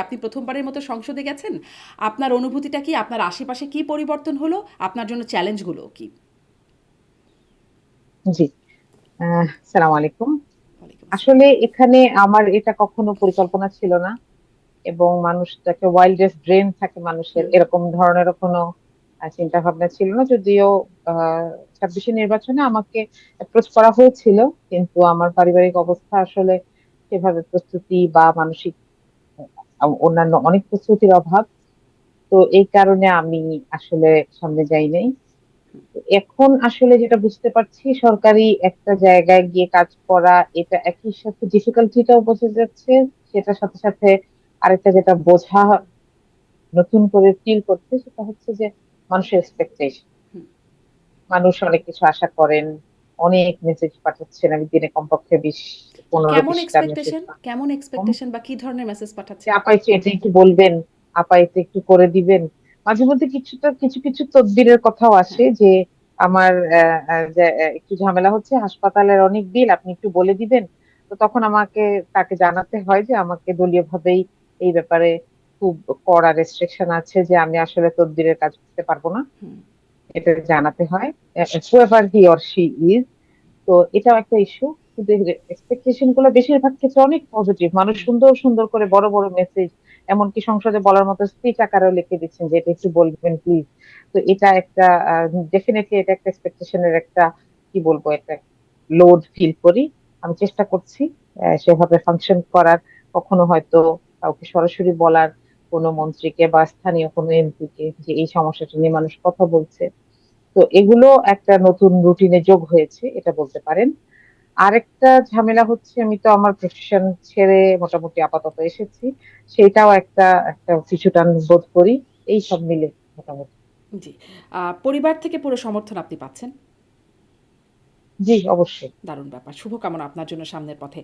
আপনি প্রথমবারের মতো সংসদে গেছেন। আপনার অনুভূতিটা কি? আপনার আশেপাশে কি পরিবর্তন হলো? আপনার জন্য চ্যালেঞ্জগুলো কি? জি। সালাম আলাইকুম। ওয়ালাইকুম আসলে আসসালাম। এখানে আমার এটা কখনো পরিকল্পনা ছিল না, এবং মানুষটাকে ওয়াইল্ডেস্ট ব্রেন থাকে মানুষের, হুম, এরকম ধরনের কোনো চিন্তা ভাবনা ছিল না। যদিও 26-এ নির্বাচনে আমাকে অ্যাপ্রোচ করা হয়েছিল, কিন্তু আমার পারিবারিক অবস্থা আসলে সেভাবে প্রস্তুতি বা মানসিক অন্যান্য অনেক প্রস্তুতির অভাব। তো এই কারণে আমি আসলে সামনে যাই নাই। এখন আসলে যেটা বুঝতে পারছি, সরকারি একটা জায়গায় গিয়ে কাজ করা, এটা একই সাথে ডিফিকাল্টিটাও বোঝা যাচ্ছে। সেটার সাথে সাথে আরেকটা যেটা বোঝা, নতুন করে ফিল করছে, সেটা হচ্ছে যে মানুষের এক্সপেকটেশন। হুম। মানুষ অনেক কিছু আশা করেন, অনেক মেসেজ পাঠাচ্ছেন। আমি দিনে কমপক্ষে 15 কেমন 20টা মেসেজ এক্সপেকটেশন? কেমন এক্সপেকটেশন বা কি ধরনের মেসেজ যে পাঠাচ্ছেন? আপা এটা একটু বলবেন, আপা এটা একটু করে দিবেন। মাঝে মধ্যে কিছুটা কিছু কিছু তদবিরের কথাও আসে হ্যাঁ, যে আমার যে একটু ঝামেলা হচ্ছে, হাসপাতালের অনেক বিল, আপনি একটু বলে দিবেন। তো তখন আমাকে তাকে জানাতে হয় যে আমাকে দলীয় ভাবেই এই ব্যাপারে খুব কড়া রেস্ট্রিকশন আছে, যে আমি আসলে তদবিরের কাজ করতে পারবো না। হুম। এটা জানাতে হয়, whoever he or she is। তো এটাও একটা ইস্যু। কিন্তু এক্সপেকটেশন গুলো বেশিরভাগ ক্ষেত্রে অনেক পজিটিভ। মানুষ সুন্দর সুন্দর করে বড় বড় মেসেজ, এমনকি সংসদে বলার মতো স্পিচ আকারেও লিখে দিচ্ছেন যে এটা একটু বলবেন প্লিজ। তো এটা একটা ডেফিনেটলি এটা একটা এক্সপেকটেশনের একটা, কি বলবো, একটা লোড ফিল করি। আমি চেষ্টা করছি সেভাবে ফাংশন করার। কখনো হয়তো কাউকে সরাসরি বলার, কোনো মন্ত্রীকে বা স্থানীয় কোনো এমপি কে, যে এই সমস্যাটা নিয়ে মানুষ কথা বলছে। তো এগুলো একটা নতুন রুটিনে যোগ হয়েছে, এটা বলতে পারেন। আরেকটা ঝামেলা হচ্ছে, আমি তো আমার প্রফেশন ছেড়ে মোটামুটি আপাতত এসেছি। সেটাও একটা একটা পিছুটান বোধ করি। এই সব মিলে মোটামুটি। জি। পরিবার থেকে পুরো সমর্থন আপনি পাচ্ছেন। জি, অবশ্যই। দারুণ ব্যাপার। শুভকামনা আপনার জন্য সামনের পথে।